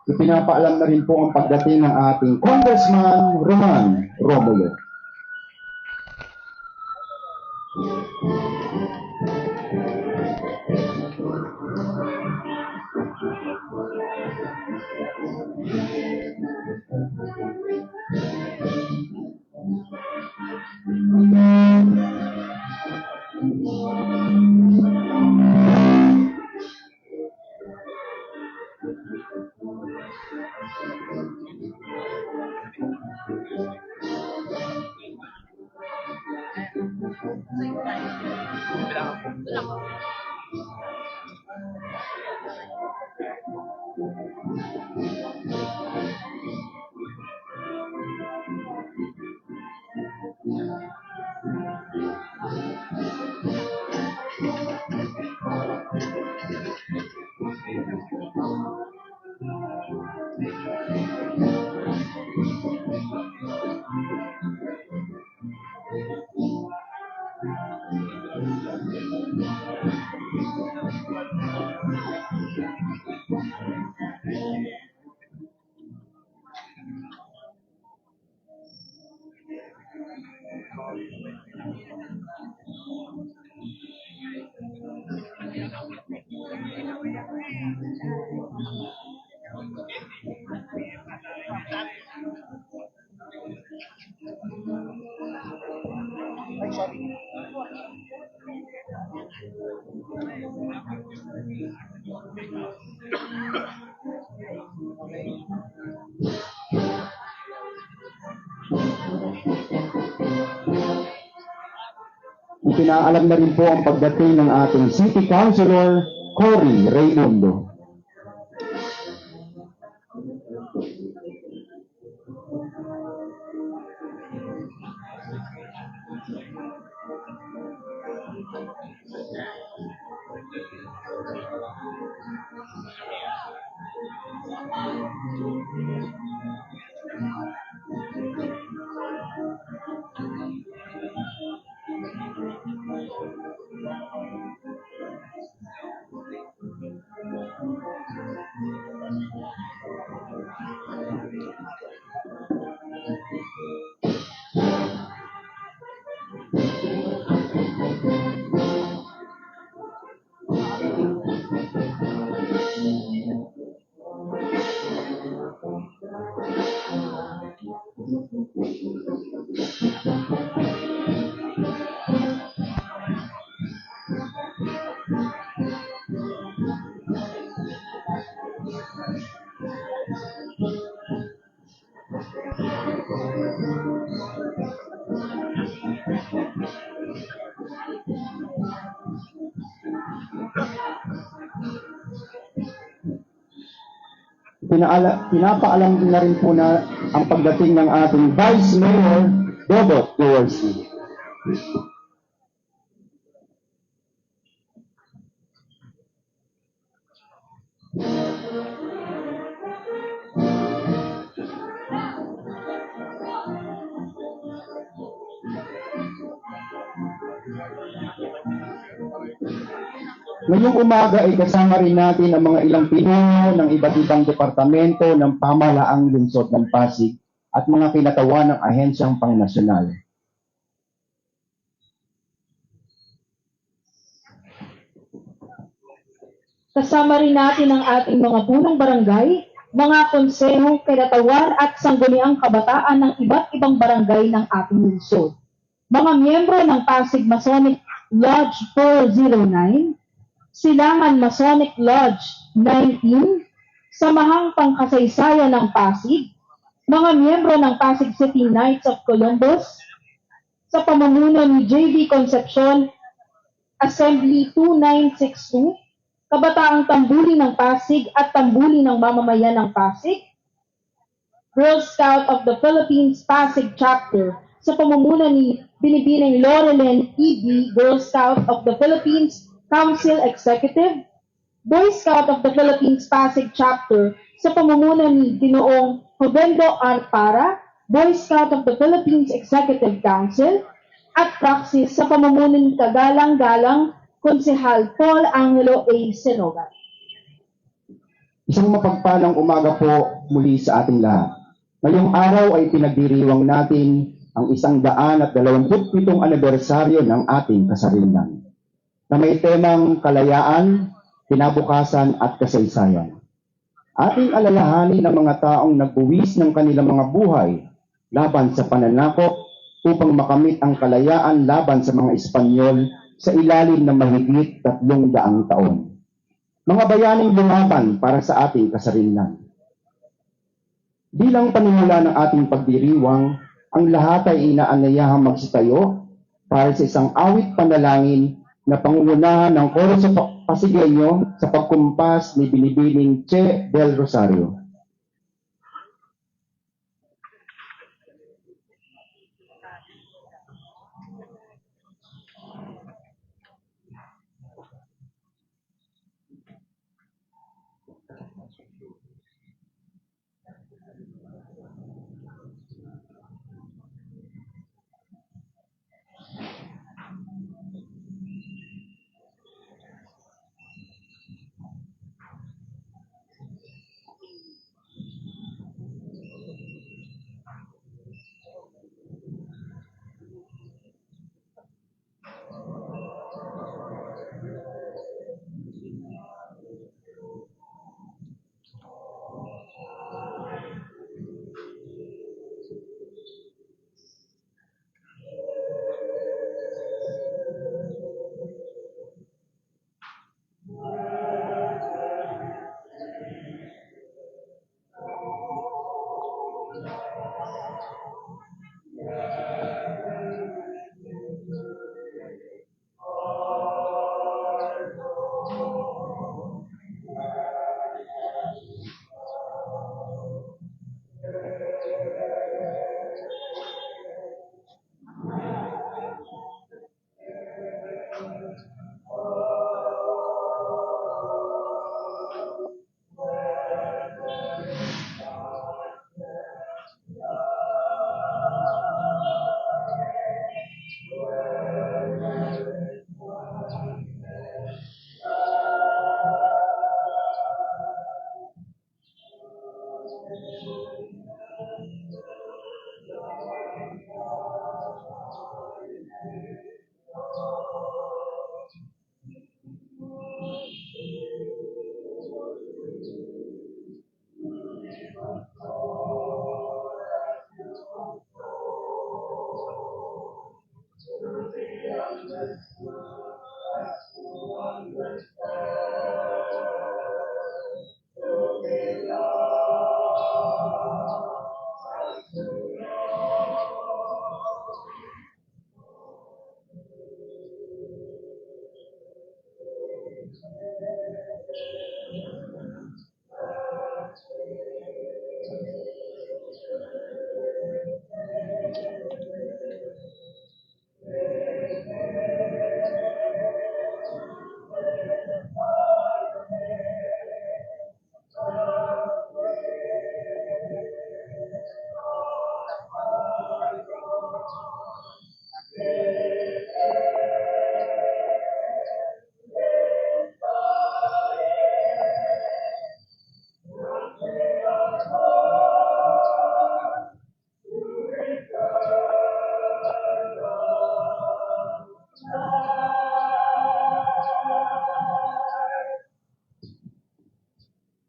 Ipinapaalam na rin po ang pagdating ng ating Congressman Roman Romulo. Ipinaalam na rin po ang pagdating ng ating City Councilor Cory Raymundo. Pinapaalam na rin po na ang pagdating ng ating Vice Mayor Dodot Dorsey. Ngayong umaga ay kasama rin natin ang mga ilang pinuno ng iba't ibang departamento ng pamahalaang lungsod ng Pasig at mga kinatawan ng ahensyang pangnasyonal. Kasama rin natin ang ating mga punong barangay, mga konseho, kinatawan at sangguniang kabataan ng iba't ibang barangay ng ating lungsod. Mga miyembro ng Pasig Masonic Lodge 409, Silangan Masonic Lodge 19, Samahang Pangkasaysayan ng Pasig, mga miyembro ng Pasig City Knights of Columbus, sa pamumuno ni J.B. Concepcion, Assembly 2962, Kabataang Tambuli ng Pasig at Tambuli ng Mamamayan ng Pasig, Girl Scout of the Philippines Pasig Chapter sa pamumuno ni Binibining Laurelyn E.B., Girl Scout of the Philippines Council Executive, Boy Scout of the Philippines Pasig Chapter sa pamumuno ni Ginoong Jovendro R. Para, Boy Scout of the Philippines Executive Council, at Praxis sa pamumuno ni Kagalang-galang Konsehal Paul Angelo A. Senogat. Isang mapagpalang umaga po muli sa ating lahat. Ngayong araw ay pinagdiriwang natin ang 127 anibersaryo ng ating kasarinlan na may temang kalayaan, kinabukasan at kasaysayan. Ating alalahanin ang mga taong nagbuwis ng kanilang mga buhay laban sa pananakop upang makamit ang kalayaan laban sa mga Espanyol sa ilalim ng mahigit 300 taon. Mga bayaning lumaban para sa ating kasarinlan. Bilang panimula ng ating pagdiriwang, ang lahat ay inaanayahang magsitayo para sa isang awit panalangin na pangungunahan ng Koro sa Pasigueño sa pagkumpas ni Binibining Che del Rosario.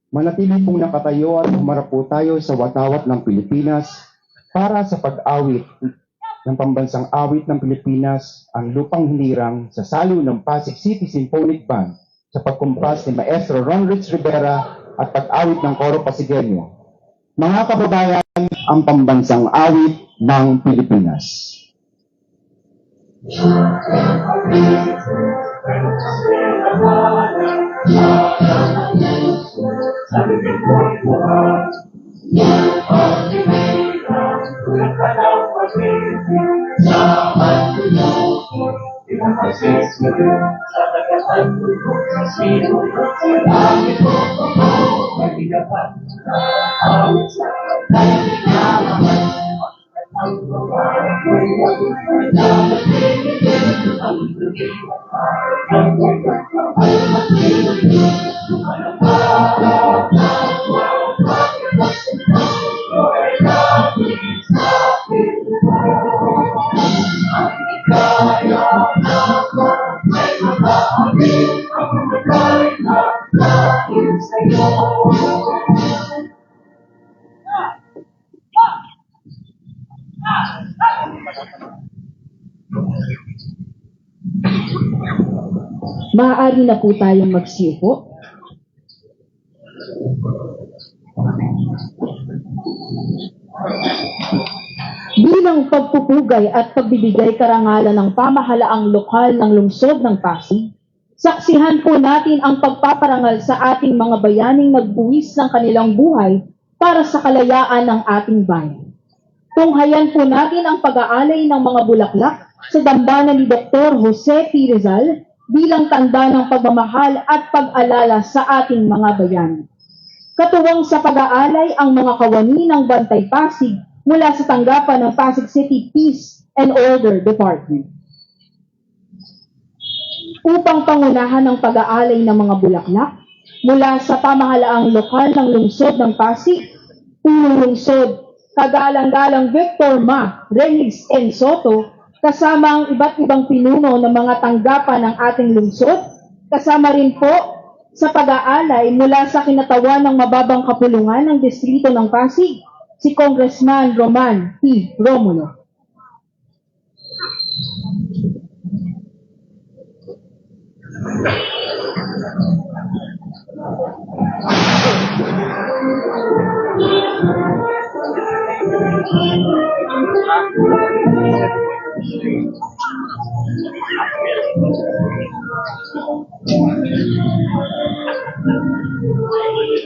Manatili pong nakatayo at humarap po tayo sa watawat ng Pilipinas para sa pag-awit ng pambansang awit ng Pilipinas, ang Lupang Hinirang sa saliw ng Pasig City Symphonic Band sa pagkumpas ni Maestro Ron Rich Rivera at pag-awit ng Koro Pasigueño. Mga kababayan, ang pambansang awit ng Pilipinas. Sabi ko, Maaari na po tayong magsiupo. Bilang pagpupugay at pagbibigay karangalan ng pamahalaang lokal ng lungsod ng Pasig, saksihan po natin ang pagpaparangal sa ating mga bayaning nagbuwis ng kanilang buhay para sa kalayaan ng ating bayan. Tunghayan po natin ang pag-aalay ng mga bulaklak sa dambana ni Dr. Jose P. Rizal bilang tanda ng pagmamahal at pag-alala sa ating mga bayani. Katuwang sa pag-aalay ang mga kawani ng Bantay Pasig mula sa tanggapan ng Pasig City Peace and Order Department. Upang pangunahan ang pag-aalay ng mga bulaklak mula sa pamahalaang lokal ng lungsod ng Pasig, Punong Lungsod, Kagalang-galang Victor Ma Reyes N. Soto, kasama ang iba't ibang pinuno ng mga tanggapan ng ating lungsod, kasama rin po sa pag-aalay mula sa kinatawan ng mababang kapulungan ng distrito ng Pasig, si Congressman Roman P. Romulo.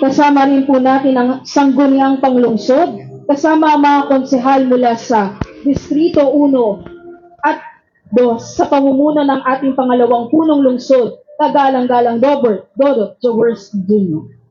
Kasama rin po natin ang sangguniang panglungsod, kasama ang mga konsehal mula sa Distrito 1 at 2 sa pamumuno ng ating pangalawang punong lungsod, Kagalang-galang Dodot Jaworski Jr.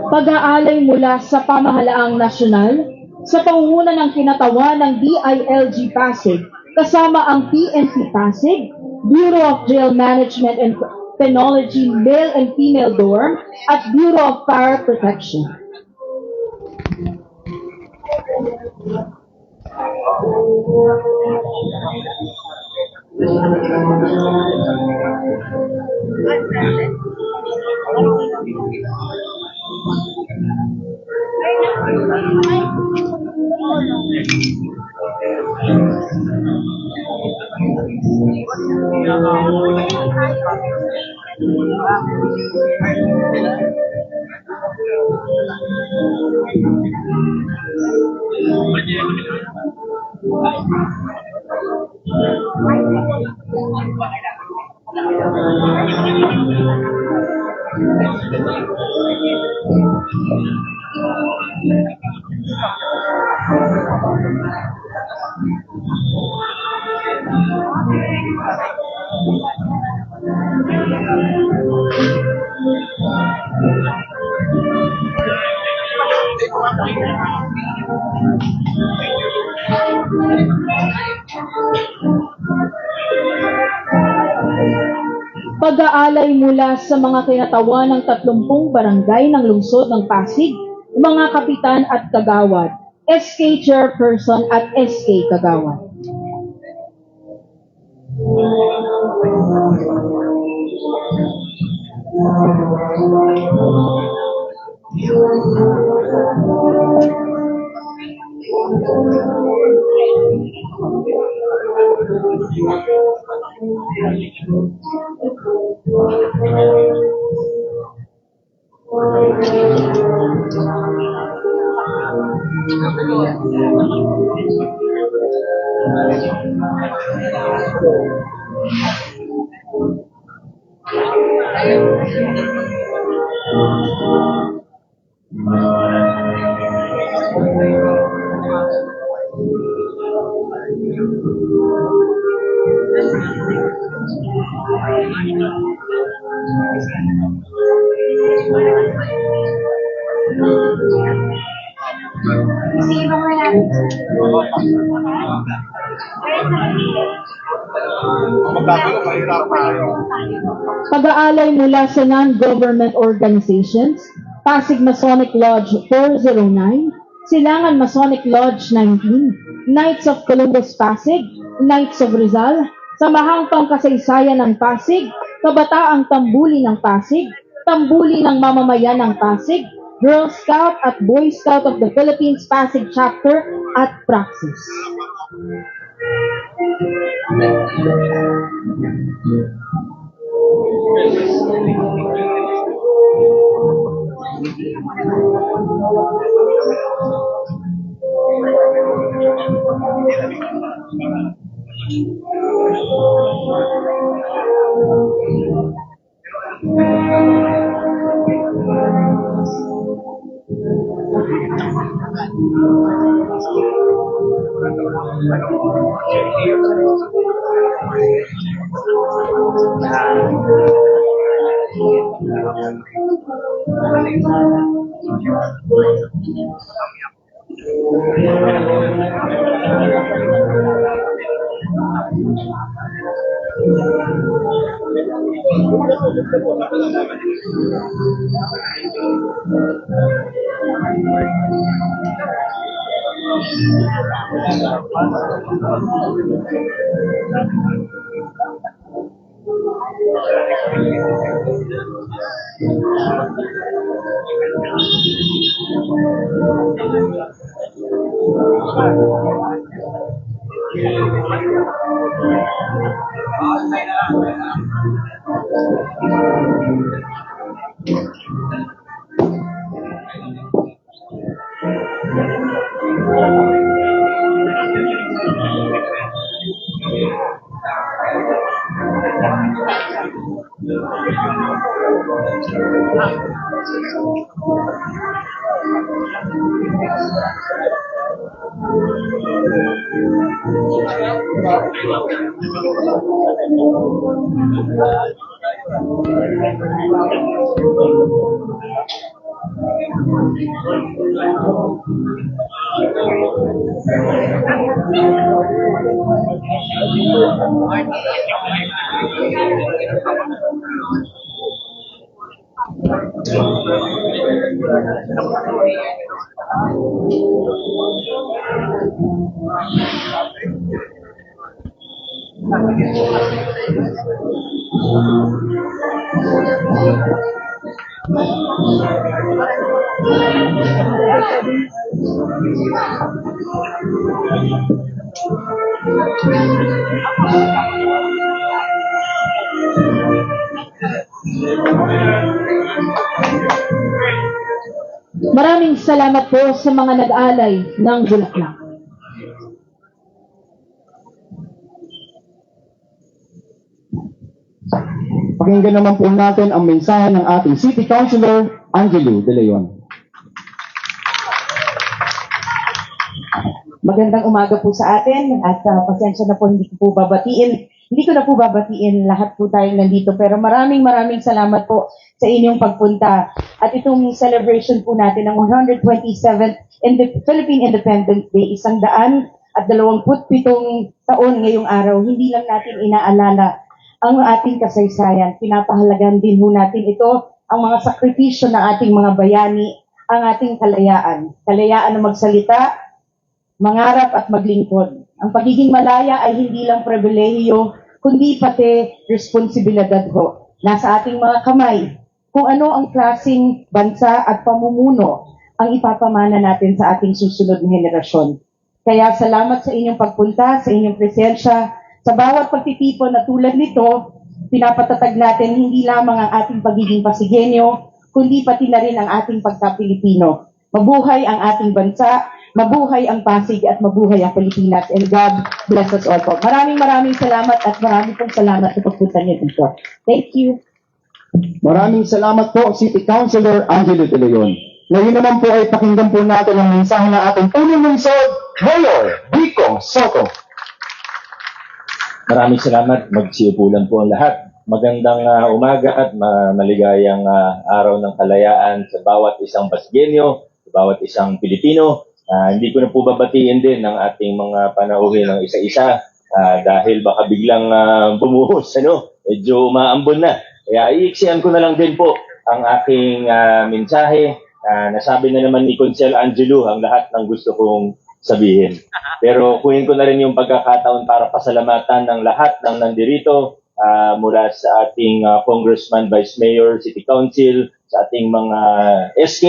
Pag-aalay mula sa pamahalaang nasyonal sa pangunguna ng kinatawan ng DILG Pasig kasama ang PNP Pasig, Bureau of Jail Management and Penology Male and Female Dorm at Bureau of Fire Protection. Pag-aalay mula sa mga kinatawan ng 30 barangay ng lungsod ng Pasig, mga kapitan at kagawad, SK Chairperson at SK Kagawad. Pag-aalay mula sa non-government organizations, Pasig Masonic Lodge 409, Silangan Masonic Lodge 19, Knights of Columbus Pasig, Knights of Rizal, Samahang Pangkasaysayan ng Pasig, Kabataang Tambuli ng Pasig, Tambuli ng Mamamayan ng Pasig, Girl Scout at Boy Scout of the Philippines Pasig Chapter at Praxis. Maraming salamat po sa mga nag-alay ng bulaklak. Pakinggan naman po natin ang mensahe ng ating City Councilor Angelo De Leon. Magandang umaga po sa atin at pasensya na po hindi ko na po babatiin lahat po tayong nandito, pero maraming salamat po sa inyong pagpunta at itong celebration po natin ng 127th Philippine Independence Day, 127 taon ngayong araw. Hindi lang natin inaalala ang ating kasaysayan, pinapahalagan din ho natin ito, ang mga sakripisyo ng ating mga bayani, ang ating kalayaan. Kalayaan na magsalita, mangarap at maglingkod. Ang pagiging malaya ay hindi lang pribilehiyo, kundi pati responsibilidad ho. Nasa ating mga kamay kung ano ang klaseng bansa at pamumuno ang ipapamana natin sa ating susunod na henerasyon. Kaya salamat sa inyong pagpunta, sa inyong presensya. Sa bawat pagtitipon na tulad nito, pinapatatag natin hindi lamang ang ating pagiging Pasigueño, kundi pati na rin ang ating pagka-Pilipino. Mabuhay ang ating bansa, mabuhay ang Pasig at mabuhay ang Pilipinas. And God bless us all po. Maraming salamat at maraming pong salamat sa pagpunta niyo dito. Thank you. Maraming salamat po, City Councilor Angelo De Leon. Ngayon naman po ay pakinggan po natin ang mensahe ng ating punong lungsod, Mayor Vico Soto. Maraming salamat. Magsiupulan po ang lahat. Magandang umaga at maligayang araw ng kalayaan sa bawat isang Pasigueño, sa bawat isang Pilipino. Hindi ko na po babatiin din ng ating mga panauhin ng isa-isa dahil baka biglang bumuhos, medyo umaambon na. Kaya iiksian ko na lang din po ang aking mensahe. Nasabi na naman ni Consel Angelo ang lahat ng gusto kong sabihin. Pero kuhin ko na rin yung pagkakataon para pasalamatan ng lahat ng nandirito mula sa ating Congressman, Vice Mayor, City Council, sa ating mga SK.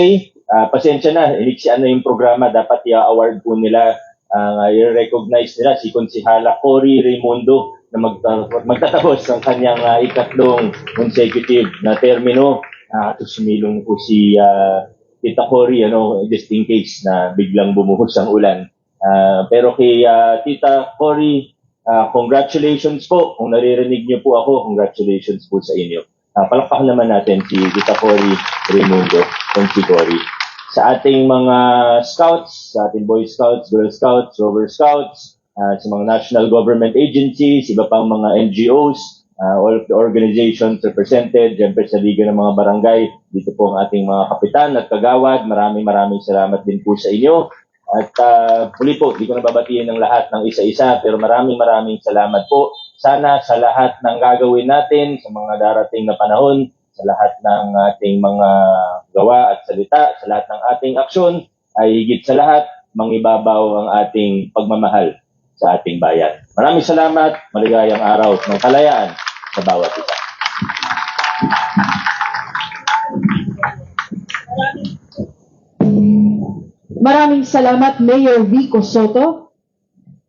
Pasensya na, iniksian na yung programa. Dapat i-award po nila, i-recognize nila si Konsihala Cory Raimundo na magtatapos ng kanyang ikatlong consecutive na termino. Sumilong po si Tita Cory, just in case na biglang bumuhos ang ulan. Pero kay Tita Cory, congratulations po. Kung naririnig niyo po ako, congratulations po sa inyo. Palakpakan naman natin si Tita Cory Raimundo, kung si Cory. Sa ating mga scouts, sa ating Boy Scouts, Girl Scouts, Rover Scouts, sa mga national government agencies, iba pang mga NGOs, all of the organizations represented, siyempre sa Liga ng mga Barangay, dito po ang ating mga kapitan at kagawad. Maraming salamat din po sa inyo. At muli po, di ko na babatiin ng lahat ng isa-isa, pero maraming salamat po. Sana sa lahat ng gagawin natin, sa mga darating na panahon, sa lahat ng ating mga gawa at salita, sa lahat ng ating aksyon, ay higit sa lahat, mangibabaw ang ating pagmamahal sa ating bayan. Maraming salamat, maligayang araw ng kalayaan sa bawat isa. Maraming salamat, Mayor Vico Soto.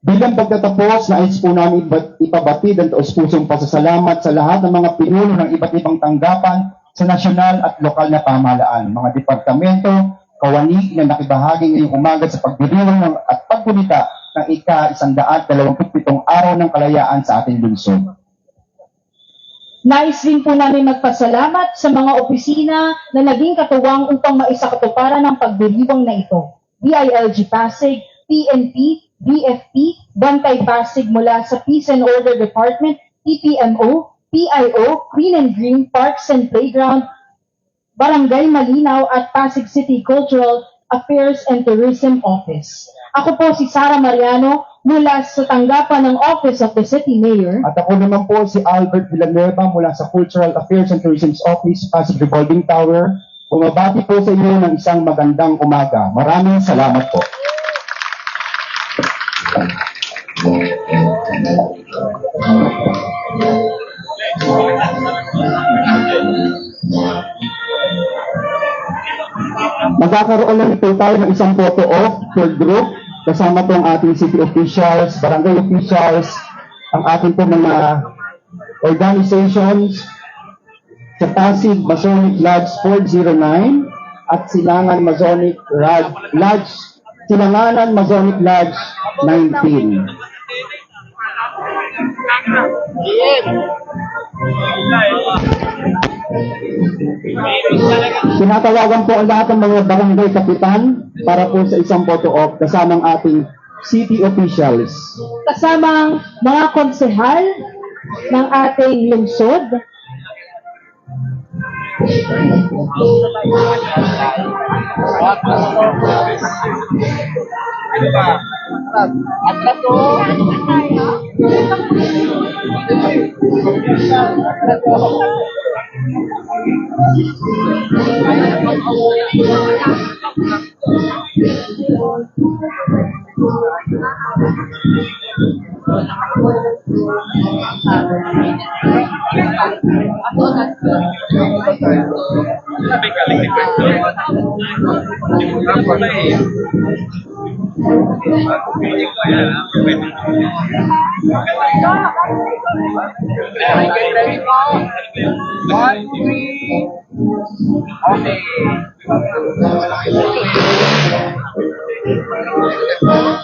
Bilang pagtatapos, nais po namin ipabatid ang taus-pusong pasasalamat sa lahat ng mga pinuno ng iba't ibang tanggapan sa nasyonal at lokal na pamahalaan, mga departamento, kawani na nakibahagi ngayong umaga sa pagdiriwang at paggunita ng ika-127 araw ng kalayaan sa ating lungsod. Nais din po namin magpasalamat sa mga opisina na naging katuwang upang maisakatuparan ang pagdiriwang na ito. DILG Pasig, PNP, BFP, Bantay Pasig mula sa Peace and Order Department, PPMO, PIO, Green and Green, Parks and Playground, Barangay Malinaw at Pasig City Cultural Affairs and Tourism Office. Ako po si Sara Mariano mula sa tanggapan ng Office of the City Mayor. At ako naman po si Albert Villanueva mula sa Cultural Affairs and Tourism Office, Pasig Revolving Tower. Bumabati po sa inyo ng isang magandang umaga. Maraming salamat po. Magkakaroon lang po tayo ng isang photo off for group. Kasama po ang ating city officials, barangay officials, ang ating po mga organizations sa Pasig Masonic Lodge 409 at Silangan Masonic Lodge 19. Tinatawagan po ang lahat ng mga barangay kapitan para po sa isang photo op kasamang ating city officials. Kasamang mga konsehal ng ating lungsod.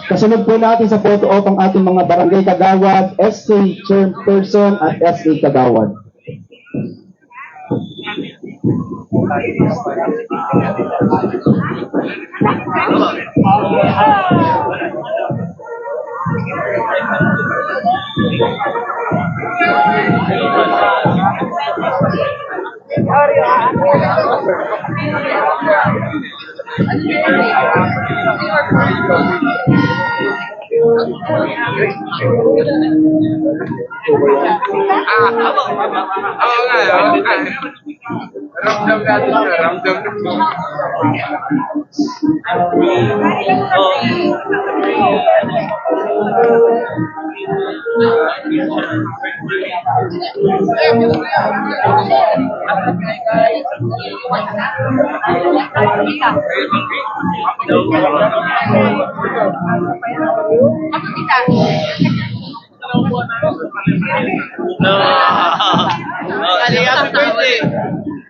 Kasunod po natin sa photo op ang ating mga barangay kagawad, SK chairperson at SK kagawad. Ramdam natin na, ramdam natin. Ali, happy birthday!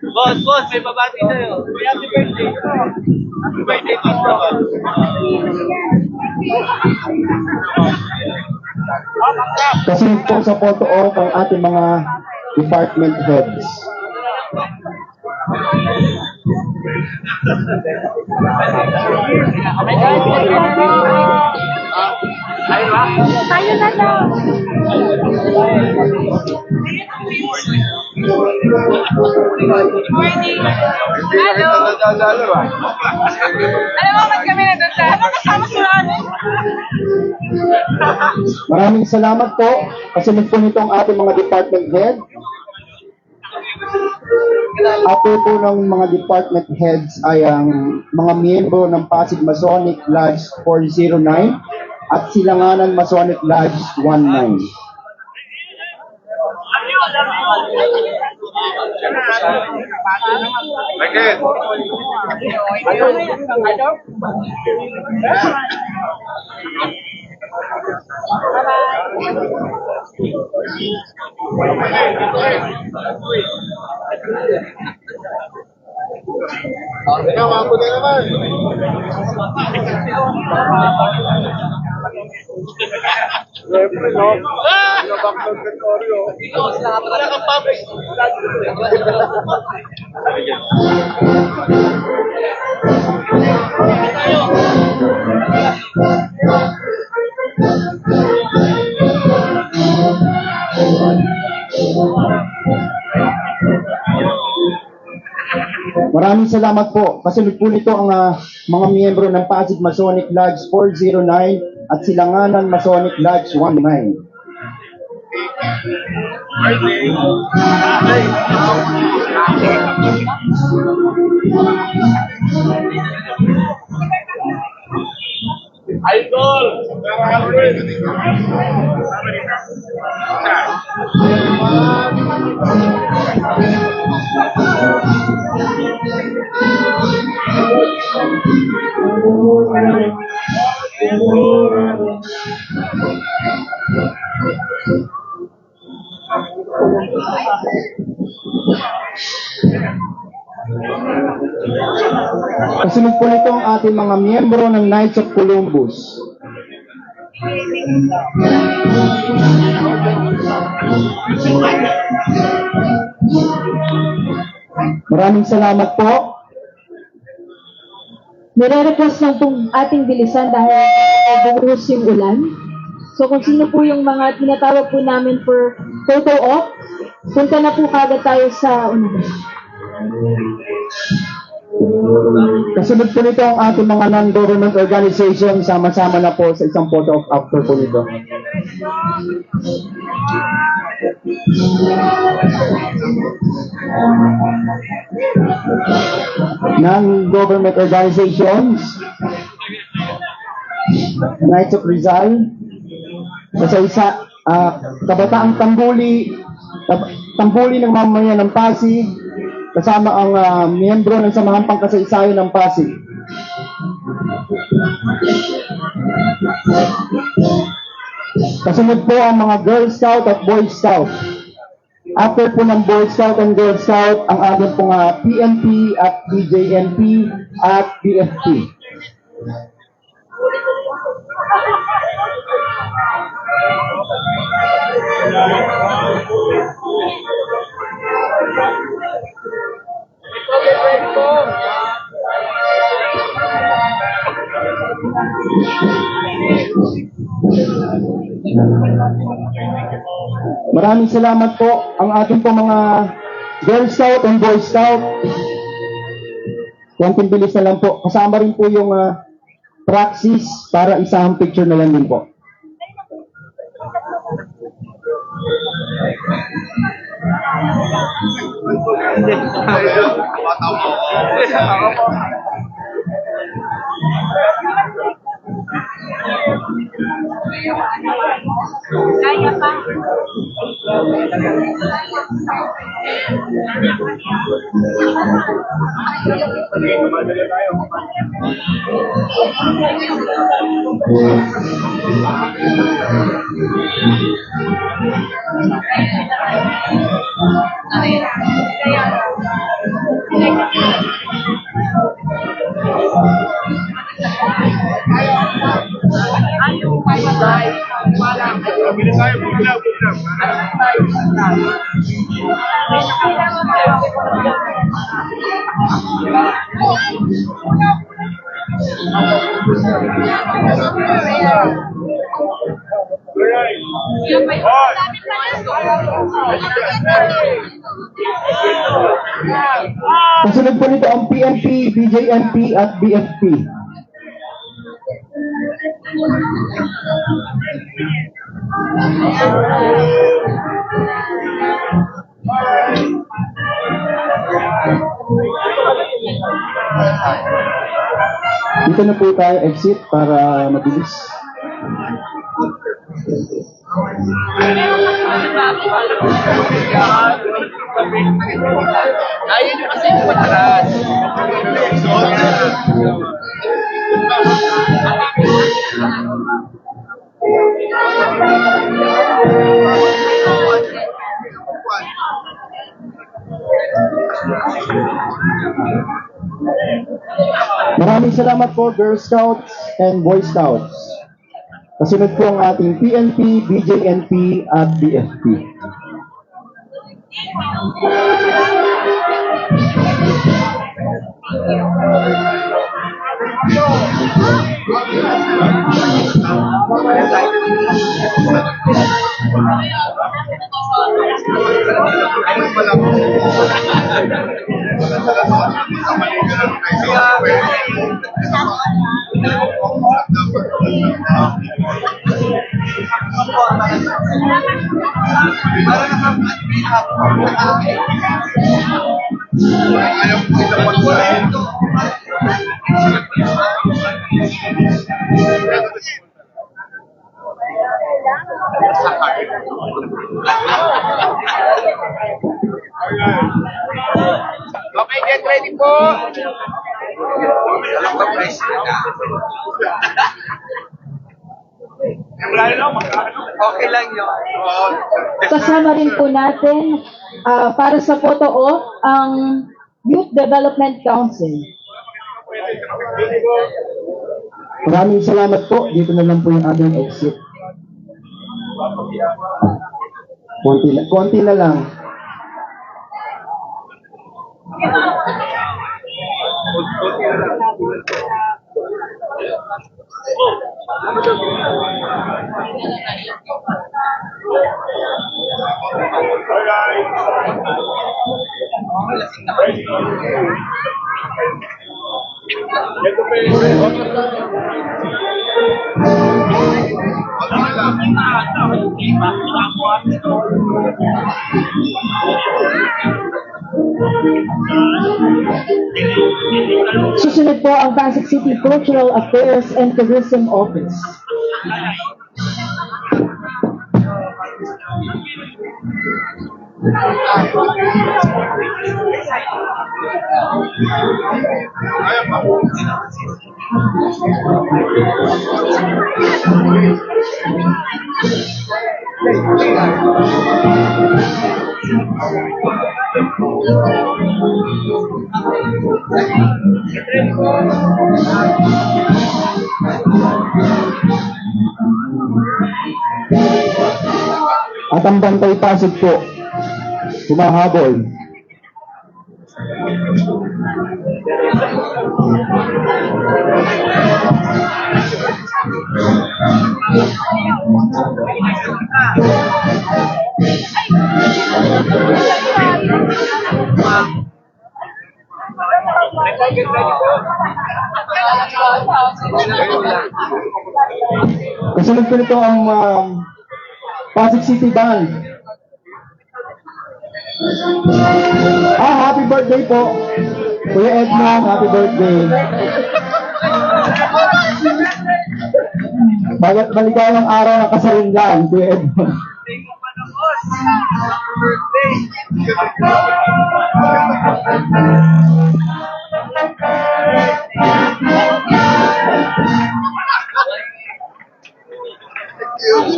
Boss, may babati sa'yo. Happy birthday! Happy birthday, boss. Kasunod po sa photo op ang ating mga department heads. Tayo na daw. Hello! Alam mo, ba't kami nandun ano kasama sila namin? Maraming salamat po. Kasunod po nito ang ating mga department head. Ato po ng mga department heads ay ang mga miyembro ng Pasig Masonic Lodge 409 at Silanganan Masonic Lodge 19. Michael! Ikaw, ako din naman. Siyempre, no? Pinabaknog ka, Torio. Wala kang public. Maraming salamat po. Kasunod po nito ang mga miyembro ng Pasig Masonic Lodge 409 at Silanganan Masonic Lodge 19. Idol! Kasunod po nito ang ating mga miyembro ng Knights of Columbus. Maraming salamat po. Nire-request lang pong ating bilisan dahil bubuhos yung ulan. So kung sino po yung mga tinatawag po namin for photo op, punta na po kagad tayo sa unahan. Kasunod po nito ang ating mga non-government organization. Sama-sama na po sa isang photo of after po nito. Non-government organizations, Knights of Rizal, sa isa Kabataang Tambuli ng mamamayan ng Pasig, kasama ang miyembro ng Samahang Pangkasaysayan ng Pasig. Kasunod po ang mga Girl Scout at Boy Scout. After po ng Boy Scout and Girl Scout, ang ating pong PNP at BJNP at BFP. Maraming salamat po ang ating po mga Girl Scout and Boy Scout. Konting bilis na lang po. Kasama rin po yung praxis para isang picture na lang din po. Kaya pa. Bili tayo, bugla. Kasunod po nito ang PNP, BJNP at BFP. Dito na po tayo exit para mabilis. Ayun yung kasi yung mataras. Maraming salamat po, Girl Scouts and Boy Scouts. Kasunod po ang ating PNP, BJNP at BFP. Okay, get ready po. Okay lang yun. Kasama rin po natin para sa photo op ang Youth Development Council. Maraming salamat po. Dito na lang po yung ating exit. Konti na lang. Susunod po ang Pasig City Cultural Affairs and Tourism Office. At ang Bantay Pasig po, humahabol. Kasunod po nito ang Pasig City Band. Happy birthday po. Kuya Edmond, happy birthday. Maligayang araw ng kasarinlan, Kuya Edmond.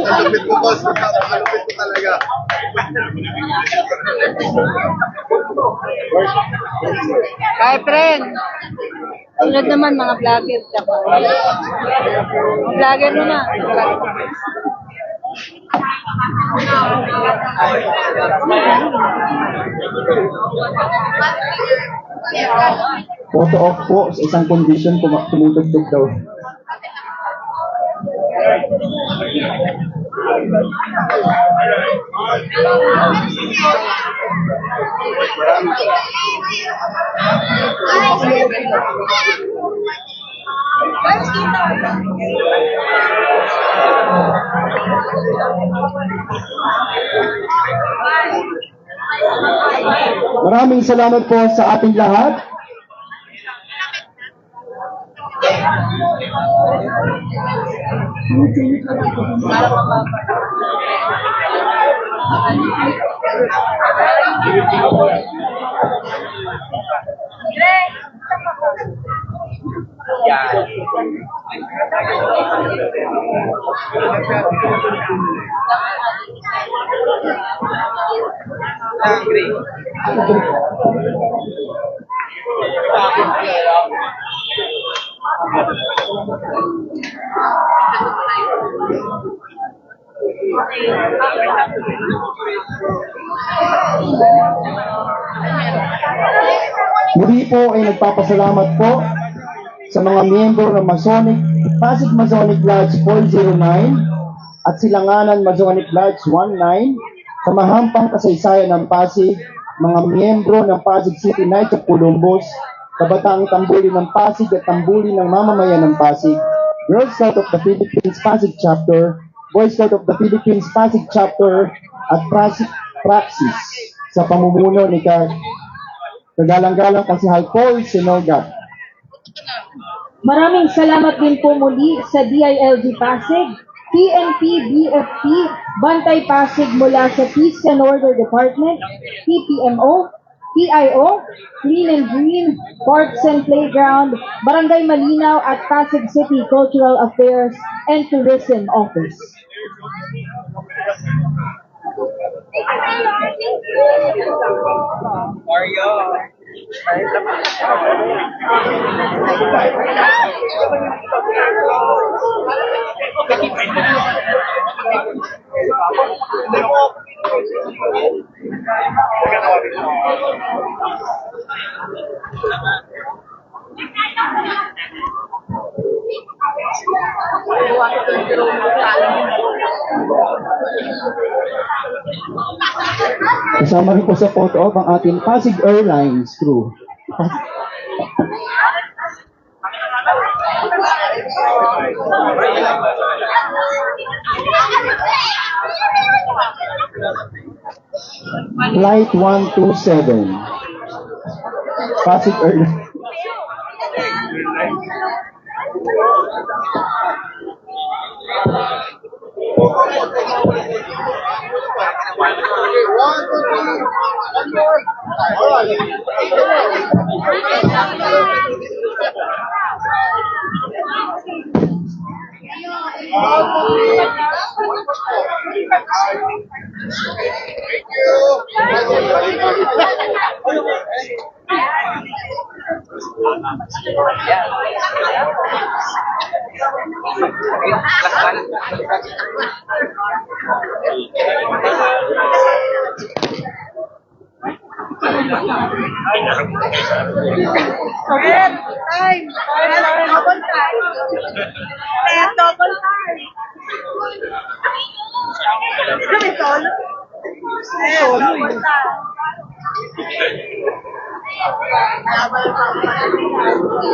Malupit mo, boss. Malupit mo talaga. Kaya, friend. Tulad naman mga vlogger. Mga vlogger naman. Photo off po sa isang condition, tumutugtog daw. Maraming salamat po sa ating lahat. Muli po ay nagpapasalamat po sa mga miyembro ng Pasig Masonic Lodge 409 at Silanganan Masonic Lodge 19 sa mahampang kasaysayan ng Pasig, mga miyembro ng Pasig City Knights of Columbus, Kabataang Tambuli ng Pasig at Tambuli ng Mamamayan ng Pasig, Girl Scout of the Philippines Pasig Chapter, Boy Scout of the Philippines Pasig Chapter at Praxis sa pamumuno ni Kagalang-galang Kasihal Paul Sinogat. Maraming salamat din po muli sa DILG Pasig, PNP, BFP, Bantay Pasig mula sa Peace and Order Department, PPMO, PIO, Clean and Green, Parks and Playground, Barangay Malinaw at Pasig City Cultural Affairs and Tourism Office. Kasama rin po sa photo op ang ating Pasig Airlines crew. Flight 127. Pasig Airlines. Okay, 1, 2, 3. Time! Double time! Double time! Kami solo? Double time!